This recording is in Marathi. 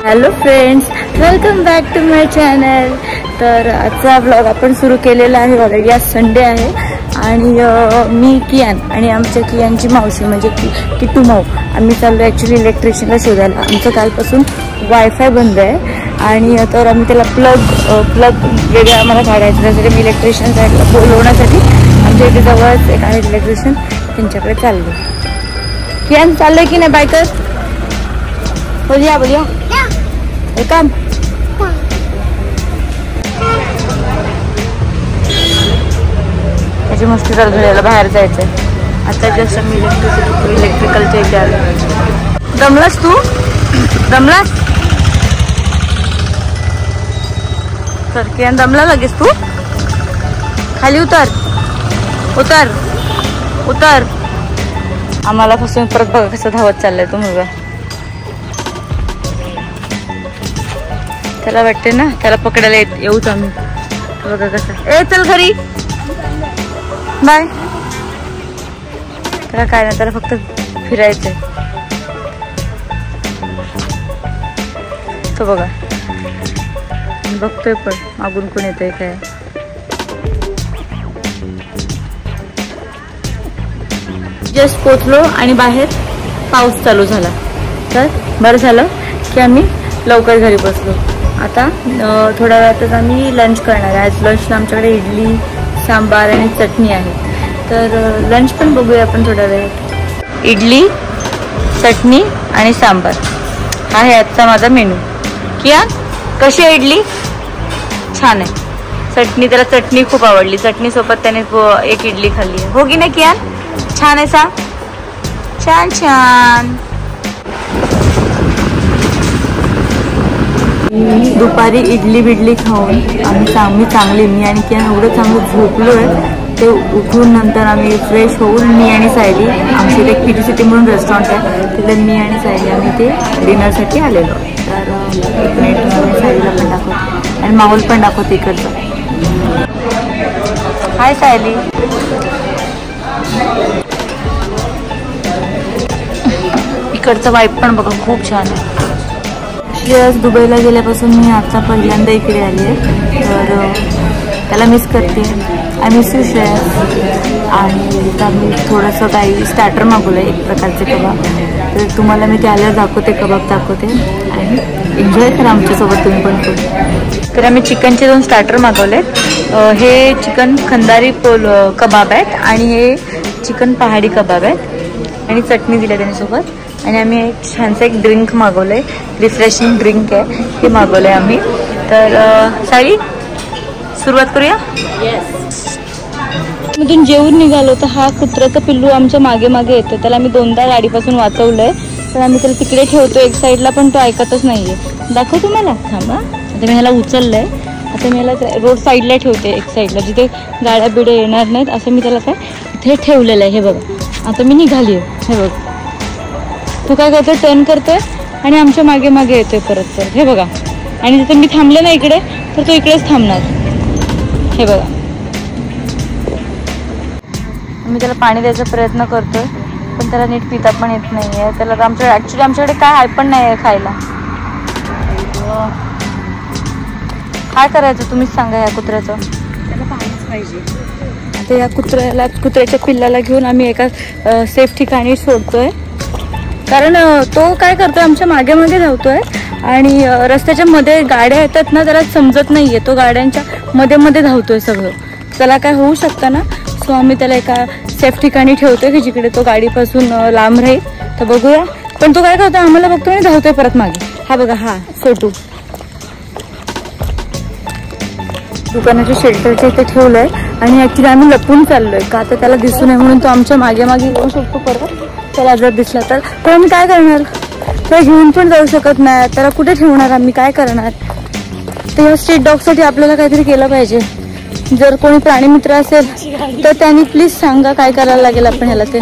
Hello friends, welcome back to my channel. तर आजचा ब्लॉग आपण सुरू केलेला आहे. ऑलरेडी आज संडे आहे आणि मी कियान आणि आमच्या कियानची मावशी म्हणजे किट्टू माऊ आम्ही चाललो ॲक्च्युली इलेक्ट्रिशियनला शोधायला. आमचं कालपासून वायफाय बंद आहे आणि तर आम्ही त्याला प्लग वेगळा आम्हाला काढायचं. त्यासाठी मी इलेक्ट्रिशियन साईडला बोलवण्यासाठी आमच्या इथे जवळच एक आहे इलेक्ट्रिशियन, त्यांच्याकडे चाललो. कियान चाललंय की नाही बायकर? बोलिया बोलिया काम त्याची मस्ती चालू झाली. बाहेर जायचंय आता. जस्ट मी इलेक्ट्रिकलच्या इथे आलो. दमलास तू? दमलास तर कियान दमला लगेच. तू खाली उतर उतर उतर. आम्हाला पासून परत बघा कसं धावत चाललंय तो मुलगा. त्याला वाटते ना त्याला पकडायला येऊच आम्ही. बघा कसं. ए चल घरी बाय. त्याला काय नाही, त्याला फक्त फिरायचंय. तो बघा बघतोय पण मागून कोण येतंय काय. जस्ट पोचलो आणि बाहेर पाऊस चालू झाला. तर बरं झालं की आम्ही लवकर घरी पोचलो. आता थोड्या वेळातच आम्ही लंच करणार आहे. आज लंचला आमच्याकडे इडली सांबार आणि चटणी आहे. तर लंच पण बघूया आपण थोड्या वेळात. इडली चटणी आणि सांबार हा आहे आजचा माझा मेनू. किया कशी आहे इडली? छान आहे. चटणी त्याला चटणी खूप आवडली. चटणी सोबत त्याने एक इडली खाल्ली आहे. हो की नाही किया? छान आहे सा? छान छान. दुपारी इडली बिडली खाऊन आम्ही चांगली मी आणि कियान एवढं चांगलं झोपलोय. ते उठून नंतर आम्ही फ्रेश होऊन मी आणि सायली आमच्या इथे किटी सिटी म्हणून रेस्टॉरंट आहे तिथे मी आणि सायली आम्ही ते डिनरसाठी आलेलो. तर एक मिनिट सायलीला पण दाखवतो आणि माहोल पण दाखवतो इकडचा. हाय सायली. इकडचं वाईब पण बघा खूप छान आहे. दुबईला गेल्यापासून मी आता पहिल्यांदा इकडे आली आहे. तर त्याला मिस करते. I miss you share. आणि मी थोडंसं काही स्टार्टर मागवलं आहे एक प्रकारचे कबाब. तर तुम्हाला मी ते आल्यावर दाखवते कबाब दाखवते आणि एन्जॉय करा आमच्यासोबत तुम्ही पण खूप. तर आम्ही चिकनचे 2 स्टार्टर मागवलेत. हे चिकन खंदारी कबाब आहेत आणि हे चिकन पहाडी कबाब आहेत आणि चटणी दिली त्याच्यासोबत. आणि आम्ही एक छानसं एक ड्रिंक मागवलंय. रिफ्रेशिंग ड्रिंक आहे ते मागवलंय आम्ही. तर साडी सुरुवात करूया. मधून जेवून निघालो तर हा कुत्र्याचं पिल्लू आमच्या मागे मागे येतं. त्याला आम्ही 2दा गाडीपासून वाचवलंय. तर आम्ही त्याला तिकडे ठेवतो एक साईडला पण तो ऐकतच नाहीये. दाखव तुम्हाला. थांबा आता मी ह्याला उचललंय. आता मी ह्याला रोड साईडला ठेवते एक साईडला जिथे गाड्या बिड्या येणार नाहीत असं मी त्याला काय इथे ठेवलेलं आहे. हे बघा आता मी निघाली आहे. हे बघ तो काय करतोय टर्न करतोय आणि आमच्या मागे मागे येतोय परत. तर हे बघा आणि तिथे मी थांबले ना इकडे तर तो इकडेच थांबणार. हे बघा मी त्याला पाणी द्यायचा प्रयत्न करतोय पण त्याला नीट पिता पण येत नाही आहे. त्याला आमच्याकडे काय आहे पण नाही आहे खायला. काय करायचं तुम्हीच सांगा. या कुत्र्याचं त्याला पाणीच पाहिजे. आता या कुत्र्याच्या पिल्लाला घेऊन आम्ही एका सेफ ठिकाणी सोडतोय. कारण तो काय करतोय आमच्या मागे मागे धावतोय आणि रस्त्याच्या मध्ये गाड्या येतात ना त्याला समजत नाहीये. तो गाड्यांच्या मध्ये मध्ये धावतोय सगळं. त्याला काय होऊ शकतं ना. सो आम्ही त्याला एका सेफ ठिकाणी ठेवतोय की जिकडे तो गाडीपासून लांब राहील. तर बघूया. पण तो काय करतोय आम्हाला बघतोय आणि धावतोय परत मागे. हा बघा हा छोटू दुकानाच्या शेल्टरच्या इथे ठेवलंय आणि ऍक्च्युली आम्ही लपून चाललोय का तर त्याला दिसू नये म्हणून. तो आमच्या मागे मागे येऊ शकतो परत. त्याला जर दिसला तर आम्ही काय करणार. त्याला घेऊन पण जाऊ शकत नाही. त्याला कुठे ठेवणार आम्ही काय करणार. तर या स्ट्रीट डॉगसाठी आपल्याला काहीतरी केलं पाहिजे. जर कोणी प्राणी मित्र असेल तर त्यांनी प्लीज सांगा काय करायला लागेल आपण ह्याला. ते